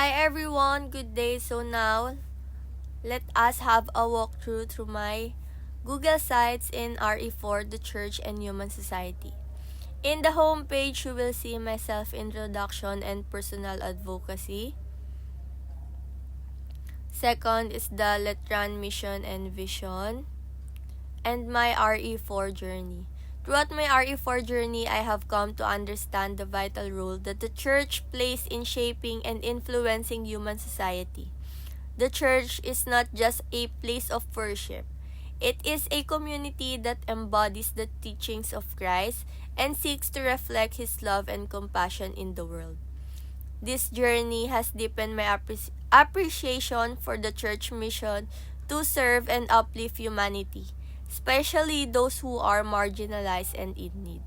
Hi everyone, good day. So now, let us have a walkthrough through my Google Sites in RE4, the Church and Human Society. In the home page, you will see my self-introduction and personal advocacy. Second is the Letran mission and vision, and my RE4 journey. Throughout my RE4 journey, I have come to understand the vital role that the church plays in shaping and influencing human society. The church is not just a place of worship. It is a community that embodies the teachings of Christ and seeks to reflect His love and compassion in the world. This journey has deepened my appreciation for the church mission to serve and uplift humanity, especially those who are marginalized and in need.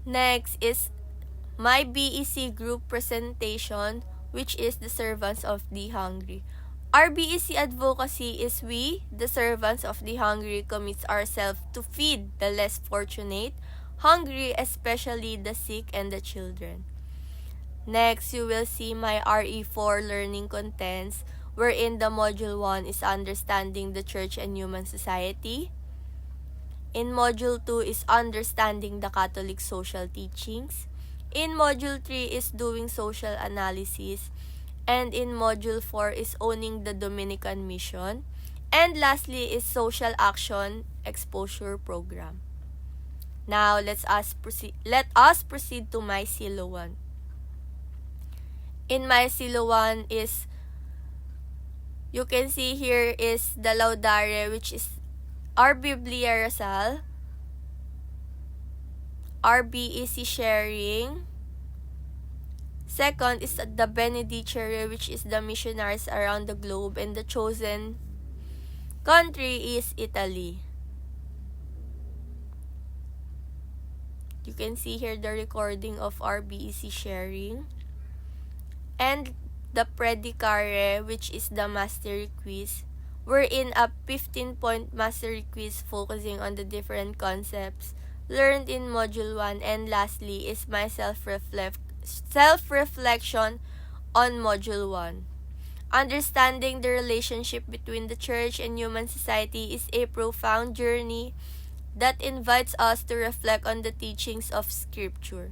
Next is my BEC group presentation, which is the servants of the hungry. Our BEC advocacy is we, the servants of the hungry, commit ourselves to feed the less fortunate, hungry, especially the sick and the children. Next, you will see my RE4 learning contents, wherein the Module 1 is Understanding the Church and Human Society. In Module 2 is Understanding the Catholic Social Teachings. In Module 3 is Doing Social Analysis. And in Module 4 is Owning the Dominican Mission. And lastly is Social Action Exposure Program. Now, let us proceed to my Silo 1. In my Silo 1 is, you can see here is the Laudare, which is our Biblia Rasal, our BEC sharing. Second is the Benedicere, which is the missionaries around the globe, and the chosen country is Italy. You can see here the recording of our BEC sharing. And the Predicare, which is the mastery quiz, wherein a 15-point mastery quiz focusing on the different concepts learned in Module 1. And lastly is my self-reflection on Module 1. Understanding the relationship between the church and human society is a profound journey that invites us to reflect on the teachings of Scripture.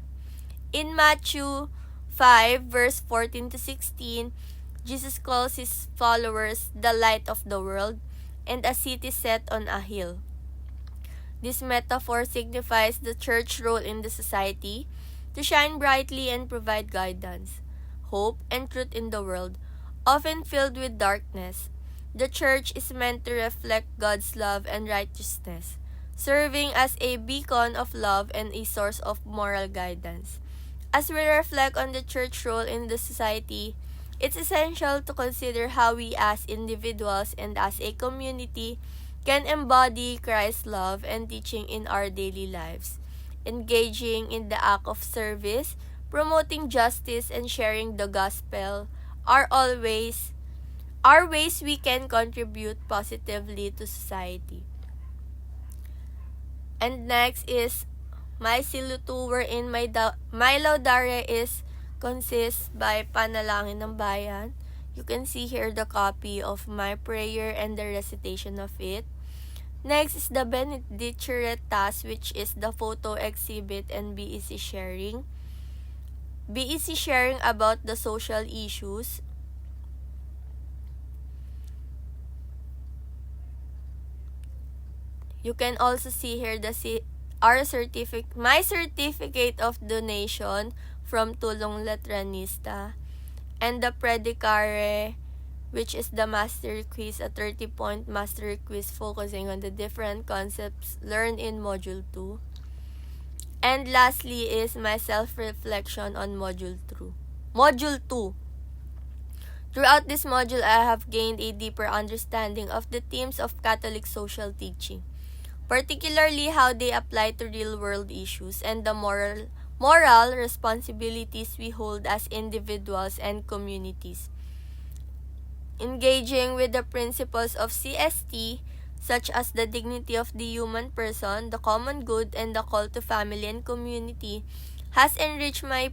In Matthew 5, verse 14 to 16, Jesus calls His followers the light of the world and a city set on a hill. This metaphor signifies the church's role in the society to shine brightly and provide guidance, hope, and truth in the world, often filled with darkness. The church is meant to reflect God's love and righteousness, serving as a beacon of love and a source of moral guidance. As we reflect on the church role in the society, it's essential to consider how we as individuals and as a community can embody Christ's love and teaching in our daily lives, engaging in the act of service, promoting justice, and sharing the gospel are ways we can contribute positively to society. And next is my Silo 2, wherein my Laudare consists by Panalangin ng Bayan. You can see here the copy of my prayer and the recitation of it. Next is the Benedicere task, which is the photo exhibit and BEC sharing. BEC sharing about the social issues. You can also see here my certificate of donation from Tulong Letranista, and the Predicare, which is the mastery quiz, a 30-point mastery quiz focusing on the different concepts learned in Module 2. And lastly is my self-reflection on Module 2. Throughout this module, I have gained a deeper understanding of the themes of Catholic social teaching, particularly how they apply to real-world issues and the moral responsibilities we hold as individuals and communities. Engaging with the principles of CST, such as the dignity of the human person, the common good, and the call to family and community, has enriched my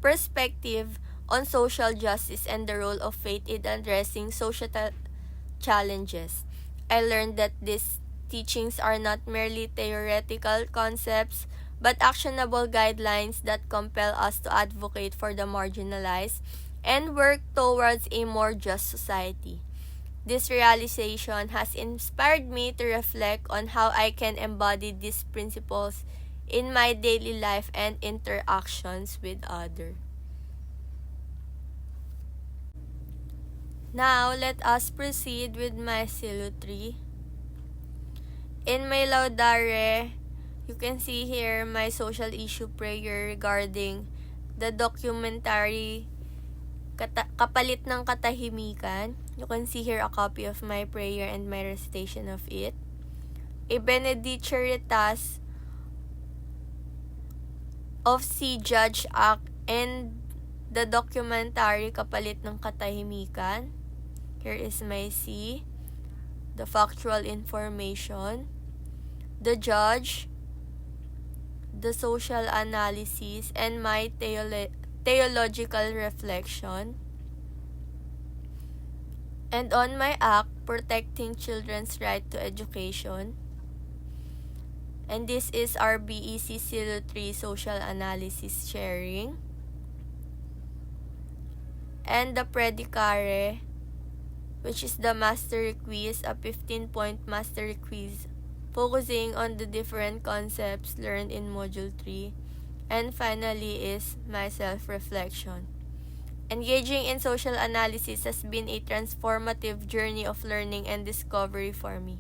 perspective on social justice and the role of faith in addressing societal challenges. I learned that these teachings are not merely theoretical concepts, but actionable guidelines that compel us to advocate for the marginalized and work towards a more just society. This realization has inspired me to reflect on how I can embody these principles in my daily life and interactions with others. Now, let us proceed with my Silo 3. In my Laudare, you can see here my social issue prayer regarding the documentary Kapalit ng Katahimikan. You can see here a copy of my prayer and my recitation of it. A benediceritas of si Judge Act and the documentary Kapalit ng Katahimikan. Here is my C, the factual information, the judge, the social analysis, and my theological reflection. And on my act, protecting children's right to education. And this is our BEC Silo 3 social analysis sharing. And the Predicare, which is the mastery quiz, a 15-point mastery quiz focusing on the different concepts learned in Module 3. And finally is my self-reflection. Engaging in social analysis has been a transformative journey of learning and discovery for me.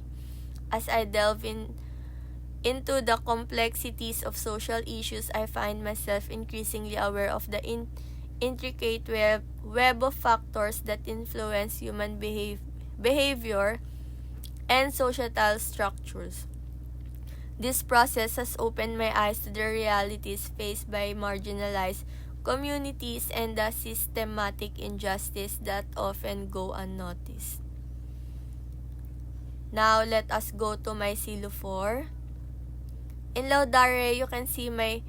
As I delve into the complexities of social issues, I find myself increasingly aware of the intricate web of factors that influence human behavior and societal structures. This process has opened my eyes to the realities faced by marginalized communities and the systematic injustice that often go unnoticed. Now, let us go to my Silo 4. In Laudare, you can see my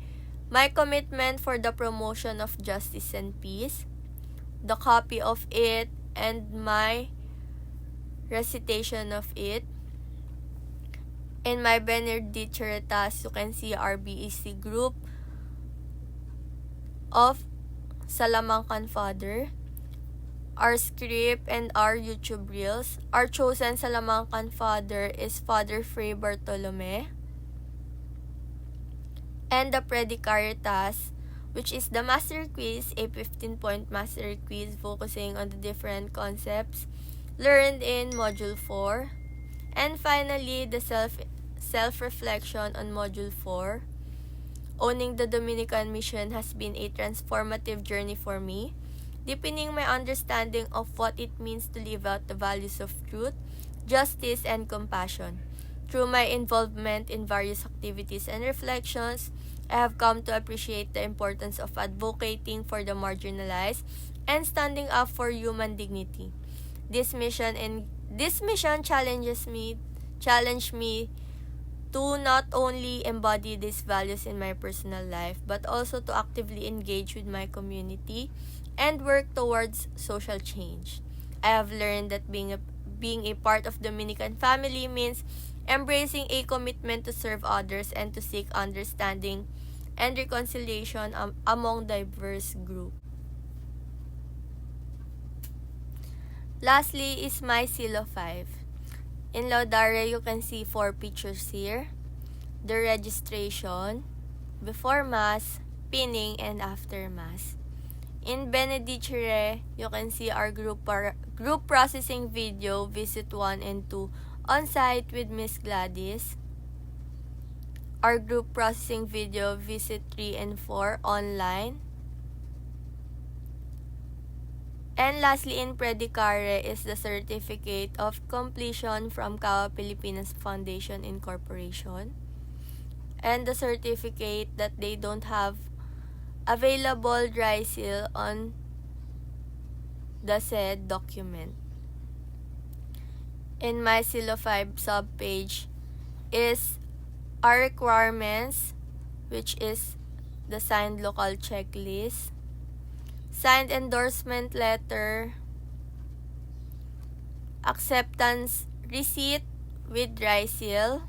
commitment for the promotion of justice and peace, the copy of it, and my recitation of it. In my benediceritas, you can see our BEC group of Salamancan Father, our script, and our YouTube Reels. Our chosen Salamancan Father is Father Fray Bartolome. And the Predicaritas, which is the Master Quiz, a 15-point Master Quiz focusing on the different concepts learned in Module 4. And finally, the self-reflection on Module 4. Owning the Dominican mission has been a transformative journey for me, deepening my understanding of what it means to live out the values of truth, justice, and compassion. Through my involvement in various activities and reflections, I have come to appreciate the importance of advocating for the marginalized and standing up for human dignity. This mission challenged me to not only embody these values in my personal life, but also to actively engage with my community and work towards social change. I have learned that being a part of Dominican family means embracing a commitment to serve others and to seek understanding and reconciliation among diverse groups. Lastly is my Silo 5. In Laudare, you can see 4 pictures here. The registration, before Mass, pinning, and after Mass. In Benedicere, you can see our group processing video, visit 1 and 2, on-site with Miss Gladys. Our group processing video, visit 3 and 4, online. And lastly, in Predicare is the certificate of completion from Kawa Pilipinas Foundation Incorporation. And the certificate that they don't have available dry seal on the said document. In my Silo 5 subpage is our requirements, which is the signed local checklist, signed endorsement letter, acceptance receipt with dry seal,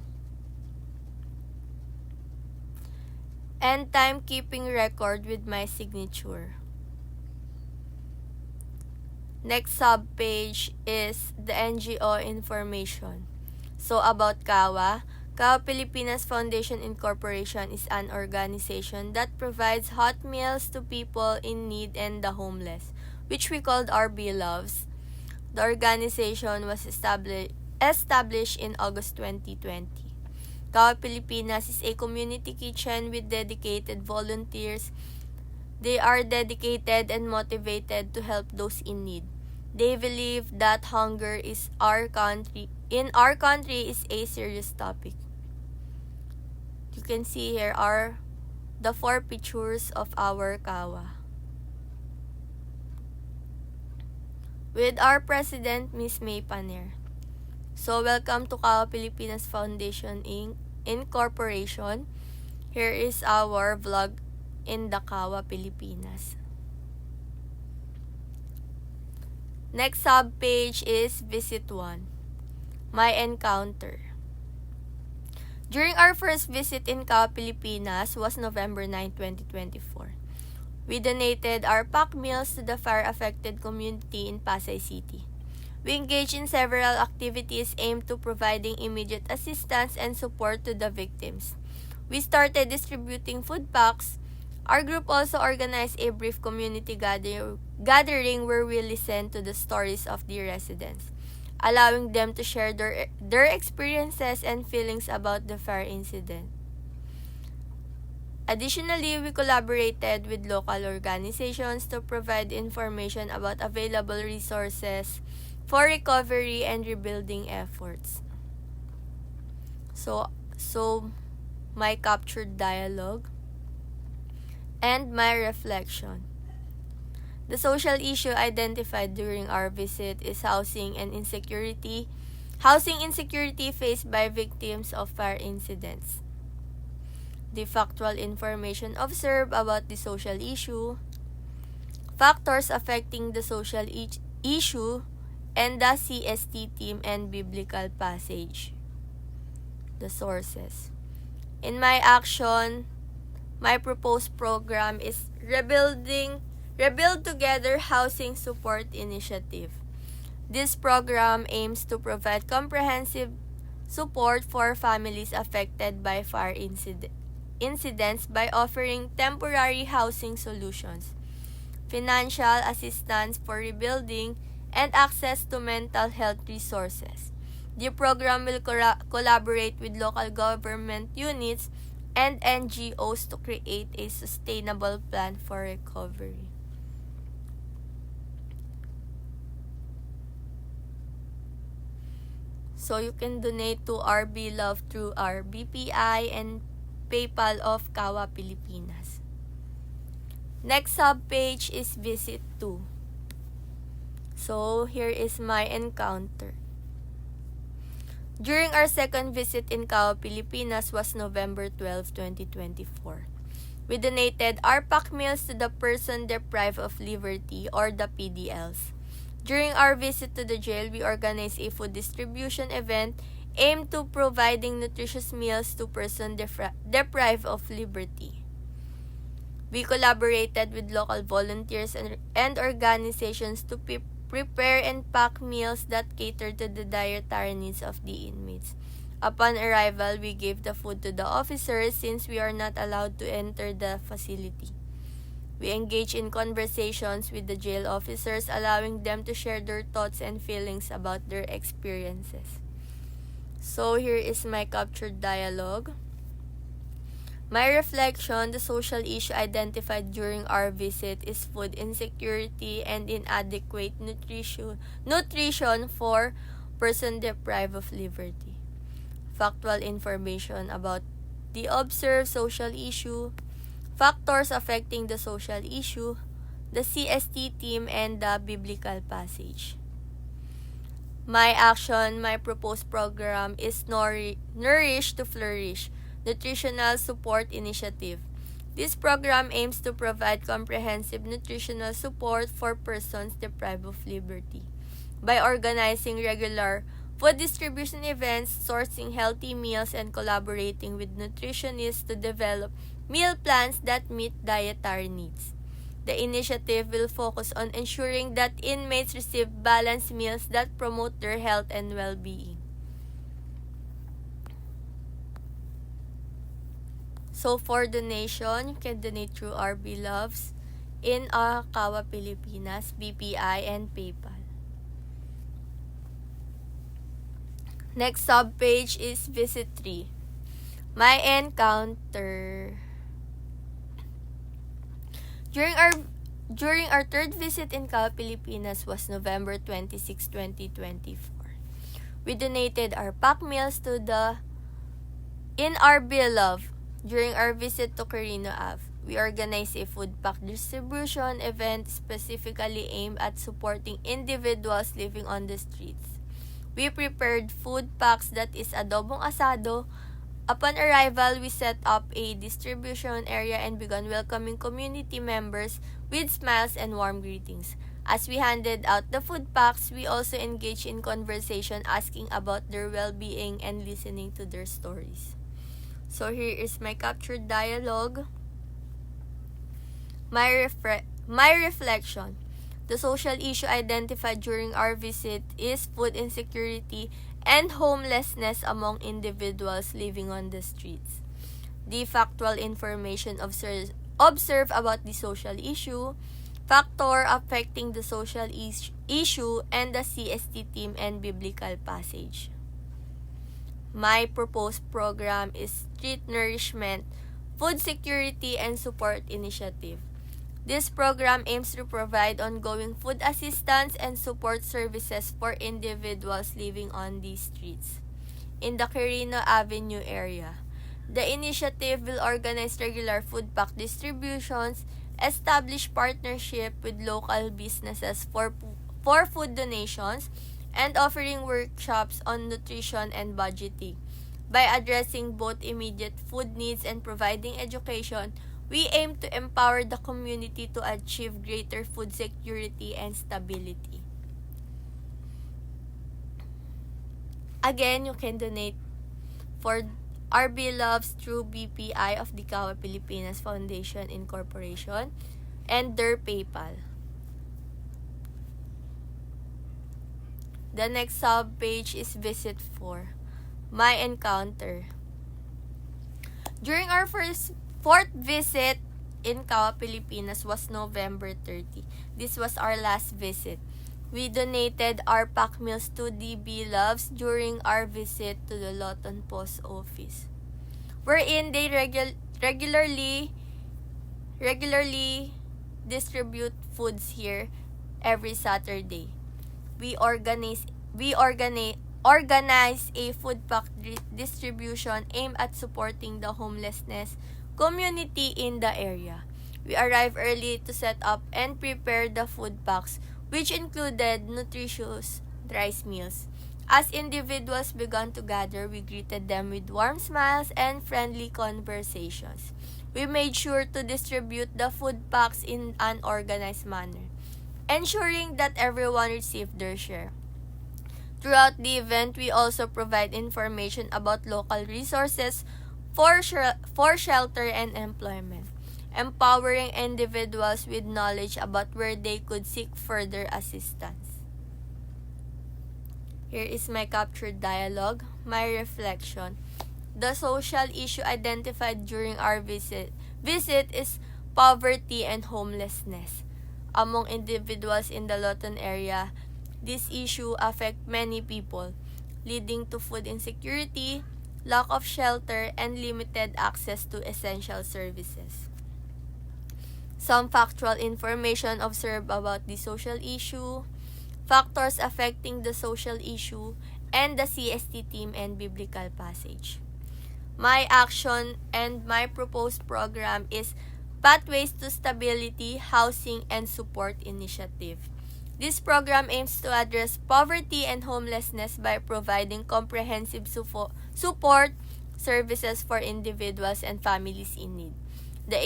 and timekeeping record with my signature. Next subpage is the NGO information. So about CAWA, CAWA Pilipinas Foundation Incorporation is an organization that provides hot meals to people in need and the homeless, which we called our beloveds. The organization was established in August 2020. CAWA Pilipinas is a community kitchen with dedicated volunteers. They are dedicated and motivated to help those in need. They believe that hunger is in our country is a serious topic. You can see here are the 4 pictures of our CAWA. With our president, Ms. May Paner. So welcome to CAWA Pilipinas Foundation Incorporation. Here is our vlog in the CAWA Pilipinas. Next subpage is Visit 1. My Encounter. During our first visit in CAWA Pilipinas was November 9, 2024. We donated our packed meals to the fire-affected community in Pasay City. We engaged in several activities aimed to providing immediate assistance and support to the victims. We started distributing food packs. Our group also organized a brief community gathering where we listened to the stories of the residents, allowing them to share their experiences and feelings about the fire incident. Additionally, we collaborated with local organizations to provide information about available resources for recovery and rebuilding efforts. So my captured dialogue and my reflection. The social issue identified during our visit is housing insecurity faced by victims of fire incidents. The factual information observed about the social issue, factors affecting the social issue, and the CST team and biblical passage. The sources. In my action, my proposed program is Rebuild Together Housing Support Initiative. This program aims to provide comprehensive support for families affected by fire incidents by offering temporary housing solutions, financial assistance for rebuilding, and access to mental health resources. The program will collaborate with local government units and NGOs to create a sustainable plan for recovery. So you can donate to our beloved through our BPI and PayPal of CAWA Pilipinas. Next subpage is Visit 2. So here is my encounter. During our second visit in CAWA Pilipinas was November 12, 2024. We donated our packed meals to the person deprived of liberty or the PDLs. During our visit to the jail, we organized a food distribution event aimed to providing nutritious meals to persons deprived of liberty. We collaborated with local volunteers and organizations to prepare and pack meals that cater to the dietary needs of the inmates. Upon arrival, we gave the food to the officers since we are not allowed to enter the facility. We engage in conversations with the jail officers, allowing them to share their thoughts and feelings about their experiences. So here is my captured dialogue. My reflection, the social issue identified during our visit is food insecurity and inadequate nutrition for persons deprived of liberty. Factual information about the observed social issue, factors affecting the social issue, the CST team, and the biblical passage. My action, my proposed program is Nourish to Flourish, Nutritional Support Initiative. This program aims to provide comprehensive nutritional support for persons deprived of liberty by organizing regular food distribution events, sourcing healthy meals, and collaborating with nutritionists to develop meal plans that meet dietary needs. The initiative will focus on ensuring that inmates receive balanced meals that promote their health and well-being. So for donation, you can donate through RB Loves in Kawa Pilipinas, BPI, and PayPal. Next subpage is Visit 3. My Encounter. During our third visit in Kawa Pilipinas was November 26, 2024. We donated our pack meals to the In Our Beloved. During our visit to Quirino Ave, we organized a food pack distribution event specifically aimed at supporting individuals living on the streets. We prepared food packs that is adobong asado. Upon arrival, we set up a distribution area and began welcoming community members with smiles and warm greetings. As we handed out the food packs, we also engaged in conversation, asking about their well-being and listening to their stories. So here is my captured dialogue. My reflection. The social issue identified during our visit is food insecurity and homelessness among individuals living on the streets. The factual information observed about the social issue, factor affecting the social issue, and the CST team and biblical passage. My proposed program is Street Nourishment, Food Security, and Support Initiative. This program aims to provide ongoing food assistance and support services for individuals living on these streets. In the Quirino Avenue area, the initiative will organize regular food pack distributions, establish partnership with local businesses for food donations, and offering workshops on nutrition and budgeting. By addressing both immediate food needs and providing education, we aim to empower the community to achieve greater food security and stability. Again, you can donate for RB Loves through BPI of the Kawa Pilipinas Foundation Incorporation and their PayPal. The next sub-page is Visit 4. My Encounter. During our fourth visit in Kawa Pilipinas was November 30. This was our last visit. We donated our pack meals to DB Loves during our visit to the Loton Post Office, wherein they regularly distribute foods here every Saturday. We organize a food pack distribution aimed at supporting the homelessness community in the area. We arrived early to set up and prepare the food packs, which included nutritious rice meals. As individuals began to gather, we greeted them with warm smiles and friendly conversations. We made sure to distribute the food packs in an organized manner, ensuring that everyone received their share. Throughout the event, we also provide information about local resources for shelter and employment, empowering individuals with knowledge about where they could seek further assistance. Here is my captured dialogue. My reflection. The social issue identified during our visit is poverty and homelessness. Among individuals in the Loton area, this issue affects many people, leading to food insecurity, lack of shelter, and limited access to essential services. Some factual information observed about the social issue, factors affecting the social issue, and the CST team and biblical passage. My action and my proposed program is Pathways to Stability, Housing, and Support Initiative. This program aims to address poverty and homelessness by providing comprehensive support services for individuals and families in need. The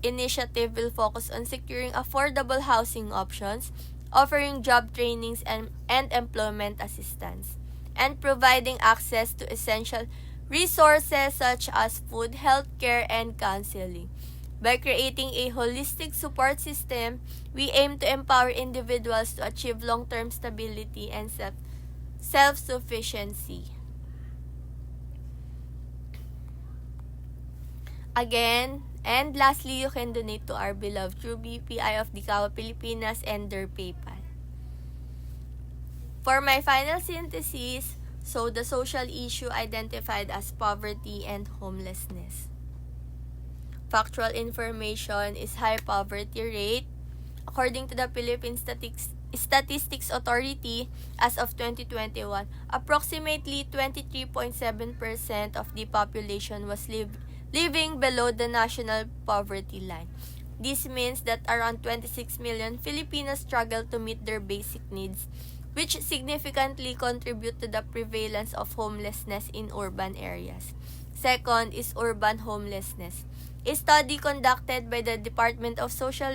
initiative will focus on securing affordable housing options, offering job trainings and employment assistance, and providing access to essential resources such as food, healthcare, and counseling. By creating a holistic support system, we aim to empower individuals to achieve long-term stability and self-sufficiency. Again, and lastly, you can donate to our beloved True BPI of Dicao, Pilipinas and their PayPal. For my final synthesis, so the social issue identified as poverty and homelessness. Factual information is high poverty rate. According to the Philippine Statistics Authority, as of 2021, approximately 23.7% of the population was living below the national poverty line. This means that around 26 million Filipinos struggle to meet their basic needs, which significantly contribute to the prevalence of homelessness in urban areas. Second is urban homelessness. A study conducted by the Department of Social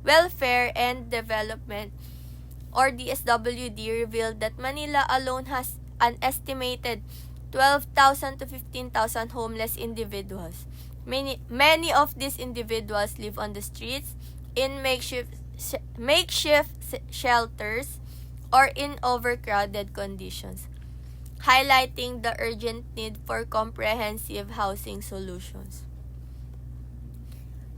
Welfare and Development, or DSWD, revealed that Manila alone has an estimated 12,000 to 15,000 homeless individuals. Many of these individuals live on the streets, in makeshift shelters, or in overcrowded conditions, highlighting the urgent need for comprehensive housing solutions.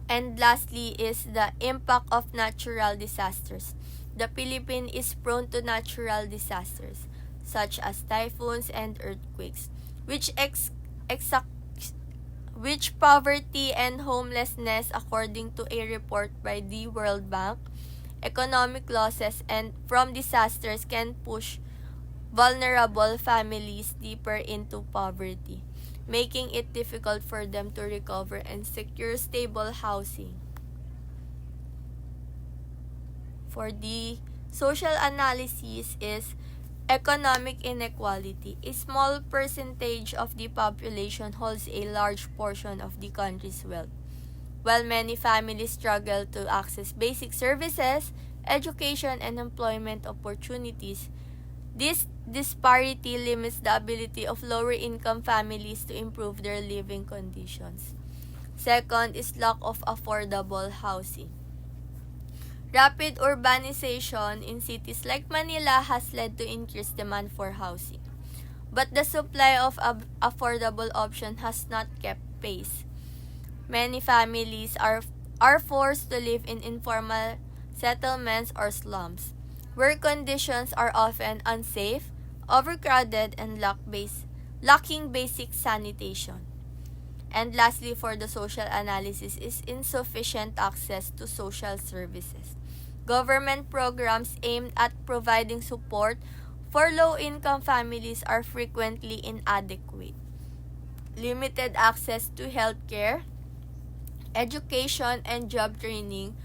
And lastly is the impact of natural disasters. The Philippines is prone to natural disasters, such as typhoons and earthquakes, which poverty and homelessness, according to a report by the World Bank, economic losses and from disasters can push vulnerable families deeper into poverty, making it difficult for them to recover and secure stable housing. For the social analysis is economic inequality. A small percentage of the population holds a large portion of the country's wealth. While many families struggle to access basic services, education, and employment opportunities, this disparity limits the ability of lower-income families to improve their living conditions. Second is lack of affordable housing. Rapid urbanization in cities like Manila has led to increased demand for housing, but the supply of affordable options has not kept pace. Many families are forced to live in informal settlements or slums, where conditions are often unsafe, overcrowded, and lacking basic sanitation. And lastly, for the social analysis is insufficient access to social services. Government programs aimed at providing support for low-income families are frequently inadequate. Limited access to healthcare, education, and job training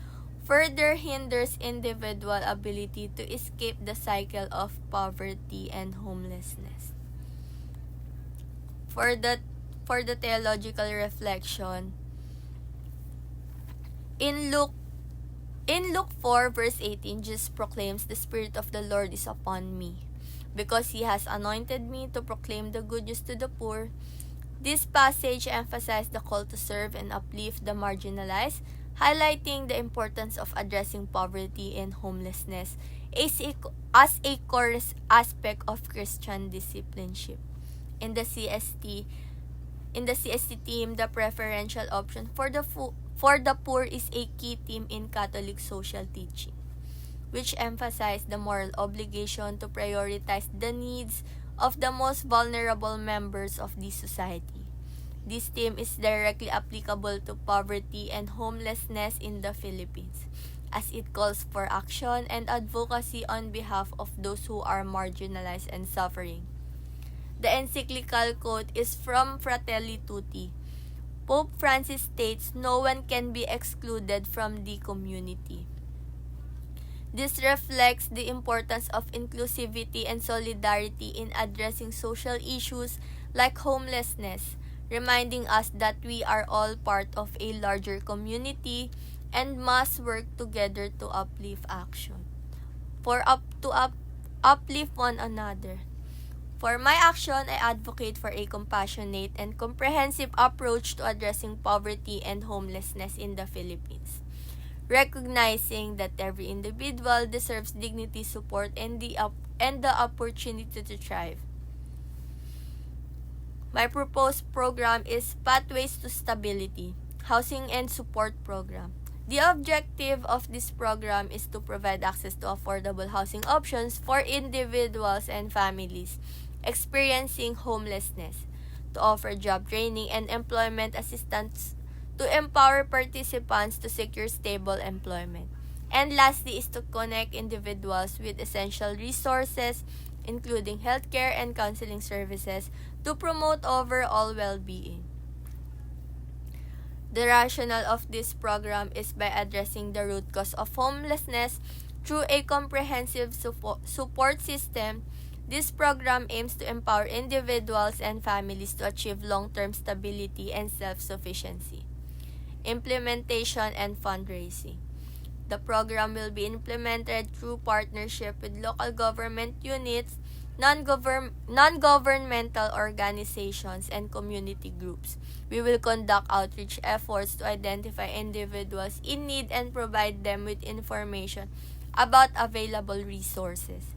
further hinders individual ability to escape the cycle of poverty and homelessness. For the theological reflection, in Luke 4 verse 18, Jesus proclaims, "The Spirit of the Lord is upon me, because He has anointed me to proclaim the good news to the poor." This passage emphasizes the call to serve and uplift the marginalized, highlighting the importance of addressing poverty and homelessness as a core aspect of Christian discipleship. In the CST team, the preferential option for the poor is a key theme in Catholic social teaching, which emphasizes the moral obligation to prioritize the needs of the most vulnerable members of the society. This theme is directly applicable to poverty and homelessness in the Philippines, as it calls for action and advocacy on behalf of those who are marginalized and suffering. The encyclical quote is from Fratelli Tutti. Pope Francis states, "No one can be excluded from the community." This reflects the importance of inclusivity and solidarity in addressing social issues like homelessness, reminding us that we are all part of a larger community and must work together to uplift action. Uplift one another. For my action, I advocate for a compassionate and comprehensive approach to addressing poverty and homelessness in the Philippines, recognizing that every individual deserves dignity, support, and the opportunity to thrive. My proposed program is Pathways to Stability, Housing and Support Program. The objective of this program is to provide access to affordable housing options for individuals and families experiencing homelessness, to offer job training and employment assistance to empower participants to secure stable employment. And lastly is to connect individuals with essential resources, including healthcare and counseling services, to promote overall well-being. The rationale of this program is by addressing the root cause of homelessness through a comprehensive support system. This program aims to empower individuals and families to achieve long-term stability and self-sufficiency. Implementation and fundraising. The program will be implemented through partnership with local government units, non-governmental organizations, and community groups. We will conduct outreach efforts to identify individuals in need and provide them with information about available resources.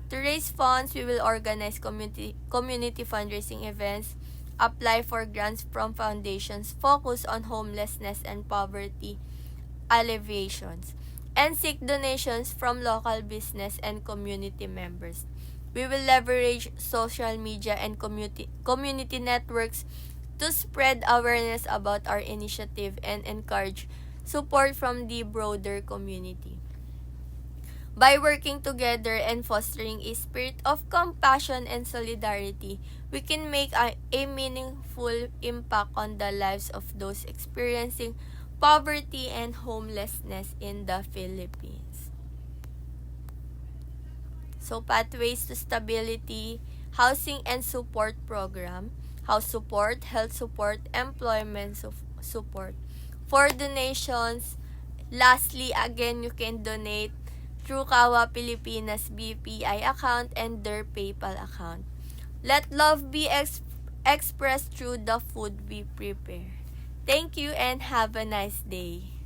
To raise funds, we will organize community fundraising events, apply for grants from foundations focused on homelessness and poverty alleviations, and seek donations from local business and community members. We will leverage social media and community networks to spread awareness about our initiative and encourage support from the broader community. By working together and fostering a spirit of compassion and solidarity, we can make a meaningful impact on the lives of those experiencing poverty and homelessness in the Philippines. So, Pathways to Stability, Housing and Support Program, House Support, Health Support, Employment Support. For donations, lastly, again, you can donate through Kawa Pilipinas BPI account and their PayPal account. Let love be expressed through the food we prepare. Thank you and have a nice day.